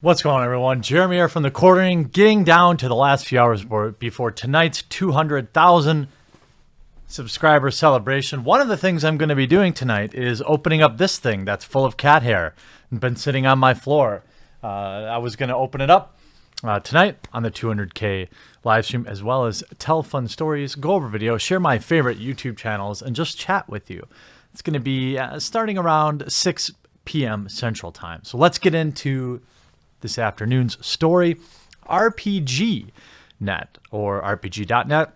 What's going on, everyone? Jeremy here from The Quartering, getting down to the last few hours before tonight's 200,000 subscriber celebration. One of the things I'm going to be doing tonight is opening up this thing that's full of cat hair and been sitting on my floor. I was going to open it up tonight on the 200K live stream, as well as tell fun stories, go over videos, share my favorite YouTube channels, and just chat with you. It's going to be starting around 6 p.m. Central Time. So let's get into this afternoon's story. RPGnet or RPG.net,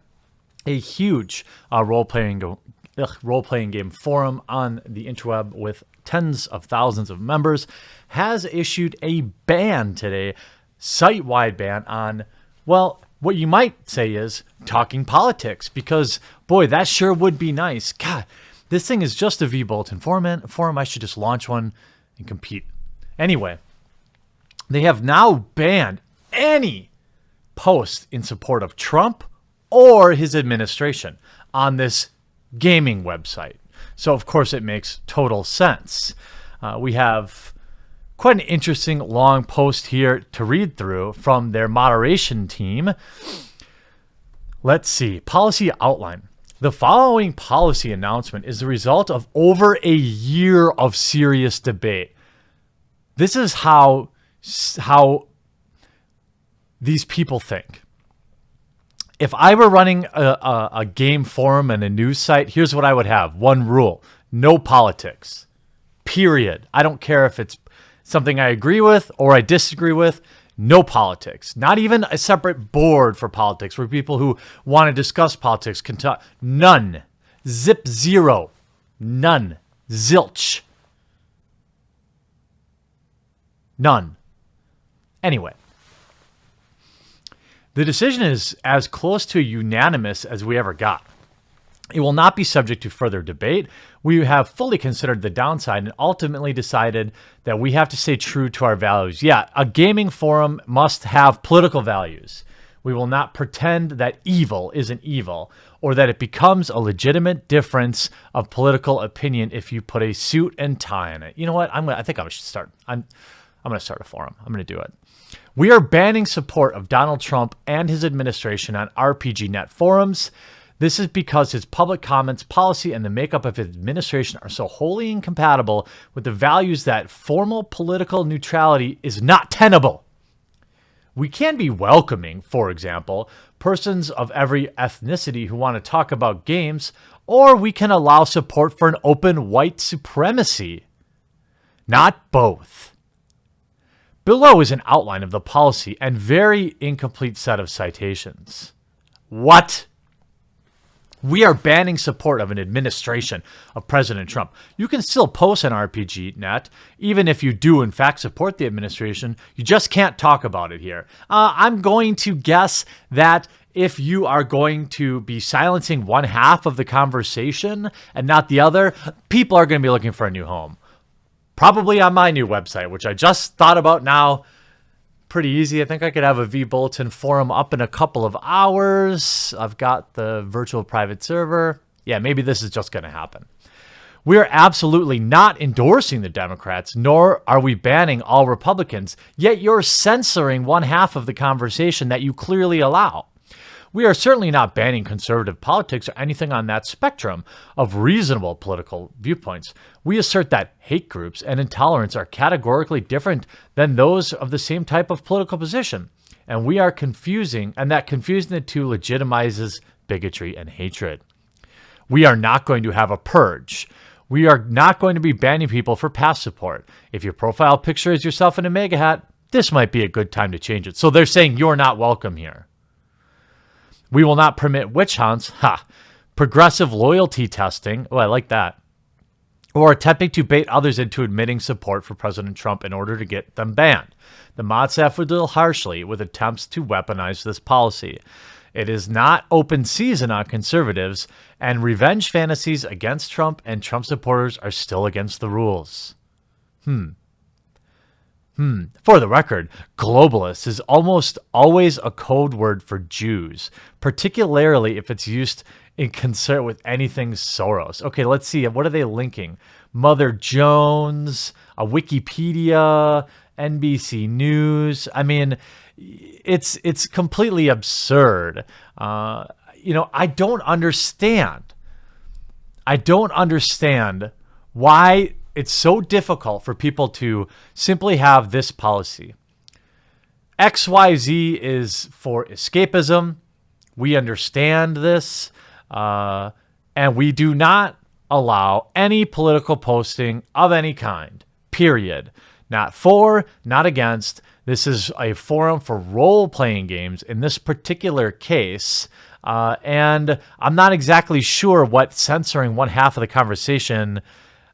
a huge role-playing game forum on the interweb with tens of thousands of members, has issued a ban today, site-wide ban on, well, what you might say is talking politics, because boy, that sure would be nice. God, this thing is just a vBulletin forum. I should just launch one and compete. Anyway, they have now banned any post in support of Trump or his administration on this gaming website. So, of course, it makes total sense. We have quite an interesting long post here to read through from their moderation team. Let's see. Policy outline. The following policy announcement is the result of over a year of serious debate. This is how these people think. If I were running a game forum and a news site, here's what I would have. One rule: no politics. Period. I don't care if it's something I agree with or I disagree with. No politics. Not even a separate board for politics where people who want to discuss politics can talk. None. Zip zero. None. Zilch. None. Anyway, the decision is as close to unanimous as we ever got. It will not be subject to further debate. We have fully considered the downside and ultimately decided that we have to stay true to our values. Yeah, a gaming forum must have political values. We will not pretend that evil isn't evil or that it becomes a legitimate difference of political opinion if you put a suit and tie on it. You know what? I think I should start. I'm going to start a forum. I'm going to do it. We are banning support of Donald Trump and his administration on RPGnet forums. This is because his public comments, policy, and the makeup of his administration are so wholly incompatible with the values that formal political neutrality is not tenable. We can be welcoming, for example, persons of every ethnicity who want to talk about games, or we can allow support for an open white supremacy. Not both. Below is an outline of the policy and very incomplete set of citations. What? We are banning support of an administration of President Trump. You can still post on RPGnet, even if you do in fact support the administration. You just can't talk about it here. I'm going to guess that if you are going to be silencing one half of the conversation and not the other, people are going to be looking for a new home. Probably on my new website, which I just thought about now. Pretty easy. I think I could have a vBulletin forum up in a couple of hours. I've got the virtual private server. Yeah, maybe this is just going to happen. We are absolutely not endorsing the Democrats, nor are we banning all Republicans, yet you're censoring one half of the conversation that you clearly allow. We are certainly not banning conservative politics or anything on that spectrum of reasonable political viewpoints. We assert that hate groups and intolerance are categorically different than those of the same type of political position. And we are confusing the two legitimizes bigotry and hatred. We are not going to have a purge. We are not going to be banning people for past support. If your profile picture is yourself in a MAGA hat, this might be a good time to change it. So they're saying you're not welcome here. We will not permit witch hunts, progressive loyalty testing, oh, I like that, or attempting to bait others into admitting support for President Trump in order to get them banned. The mod staff will deal harshly with attempts to weaponize this policy. It is not open season on conservatives, and revenge fantasies against Trump and Trump supporters are still against the rules. For the record, globalist is almost always a code word for Jews, particularly if it's used in concert with anything Soros. Okay, let's see. What are they linking? Mother Jones, a Wikipedia, NBC News. I mean, it's completely absurd. I don't understand. I don't understand why it's so difficult for people to simply have this policy. XYZ is for escapism. We understand this. And we do not allow any political posting of any kind, period. Not for, not against. This is a forum for role-playing games in this particular case. And I'm not exactly sure what censoring one half of the conversation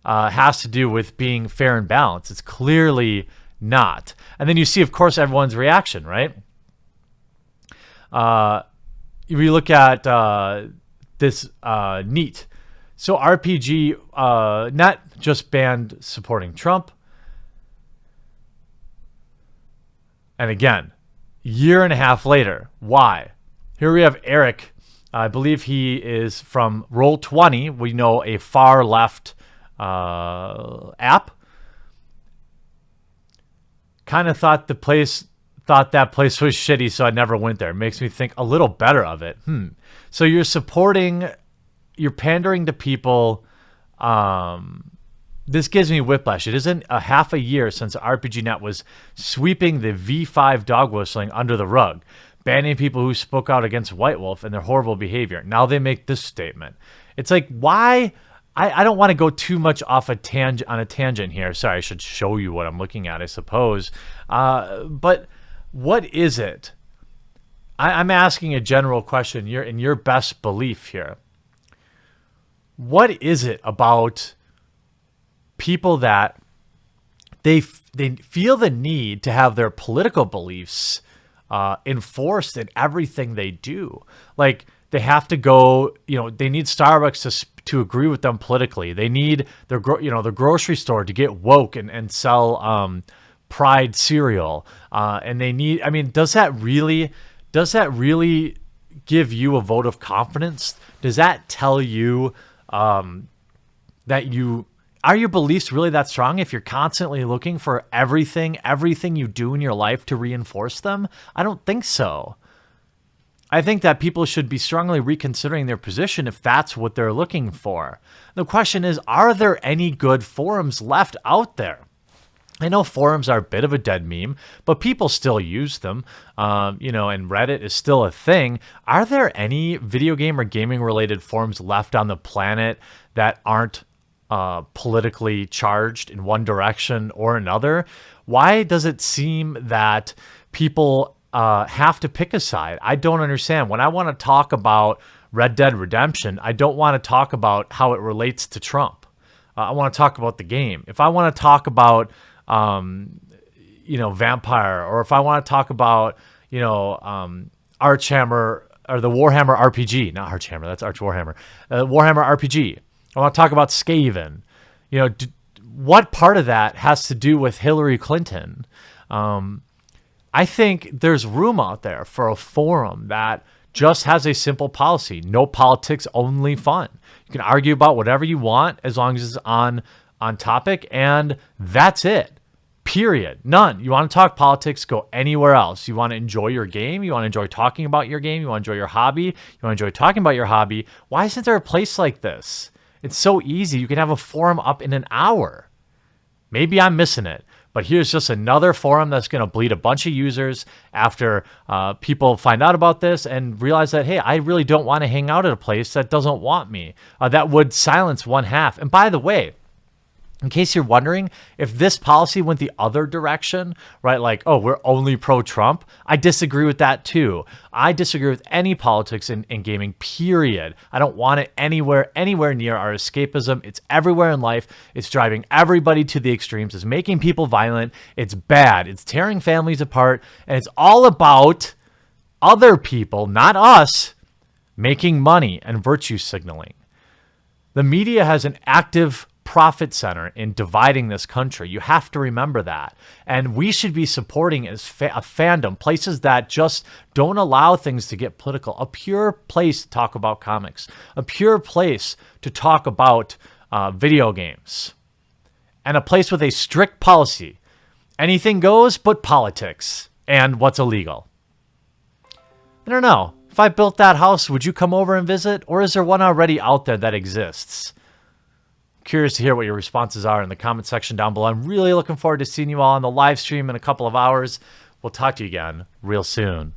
has to do with being fair and balanced. It's clearly not. And then you see, of course, everyone's reaction, right? We look at this NEAT. So RPG not just banned supporting Trump. And again, year and a half later, why? Here we have Eric. I believe he is from Roll20. We know a far left app. Kind of thought that place was shitty, so I never went there. It makes me think a little better of it. So you're pandering to people. This gives me whiplash. It isn't a half a year since RPGNet was sweeping the V5 dog whistling under the rug, banning people who spoke out against White Wolf and their horrible behavior. Now they make this statement. It's like, why? I don't want to go too much off on a tangent here. Sorry, I should show you what I'm looking at, I suppose. But what is it? I'm asking a general question. You're in your best belief here. What is it about people that they feel the need to have their political beliefs enforced in everything they do? Like, they have to go, they need Starbucks to agree with them politically. They need their grocery store to get woke and sell Pride cereal. And they need, does that really give you a vote of confidence? Does that tell you that are your beliefs really that strong if you're constantly looking for everything you do in your life to reinforce them? I don't think so. I think that people should be strongly reconsidering their position if that's what they're looking for. The question is, are there any good forums left out there? I know forums are a bit of a dead meme, but people still use them, and Reddit is still a thing. Are there any video game or gaming related forums left on the planet that aren't politically charged in one direction or another? Why does it seem that people have to pick a side? I don't understand. When I want to talk about Red Dead Redemption, I don't want to talk about how it relates to Trump. I want to talk about the game. If I want to talk about Vampire, or if I want to talk about Archhammer or the Warhammer RPG, not Archhammer, that's Arch Warhammer, Warhammer RPG. I want to talk about Skaven. What part of that has to do with Hillary Clinton? I think there's room out there for a forum that just has a simple policy: no politics, only fun. You can argue about whatever you want as long as it's on topic, and that's it. Period. None. You want to talk politics, go anywhere else. You want to enjoy your game, you want to enjoy talking about your game, you want to enjoy your hobby, you want to enjoy talking about your hobby. Why isn't there a place like this? It's so easy. You can have a forum up in an hour. Maybe I'm missing it, but here's just another forum that's going to bleed a bunch of users after people find out about this and realize that, hey, I really don't want to hang out at a place that doesn't want me. That would silence one half. And by the way, in case you're wondering, if this policy went the other direction, right, like, oh, we're only pro-Trump, I disagree with that too. I disagree with any politics in gaming, period. I don't want it anywhere near our escapism. It's everywhere in life. It's driving everybody to the extremes. It's making people violent. It's bad. It's tearing families apart. And it's all about other people, not us, making money and virtue signaling. The media has an active profit center in dividing this country. You have to remember that. And we should be supporting as a fandom, places that just don't allow things to get political. A pure place to talk about comics. A pure place to talk about video games. And a place with a strict policy. Anything goes but politics and what's illegal. I don't know. If I built that house, would you come over and visit? Or is there one already out there that exists? Curious to hear what your responses are in the comment section down below. I'm really looking forward to seeing you all on the live stream in a couple of hours. We'll talk to you again real soon.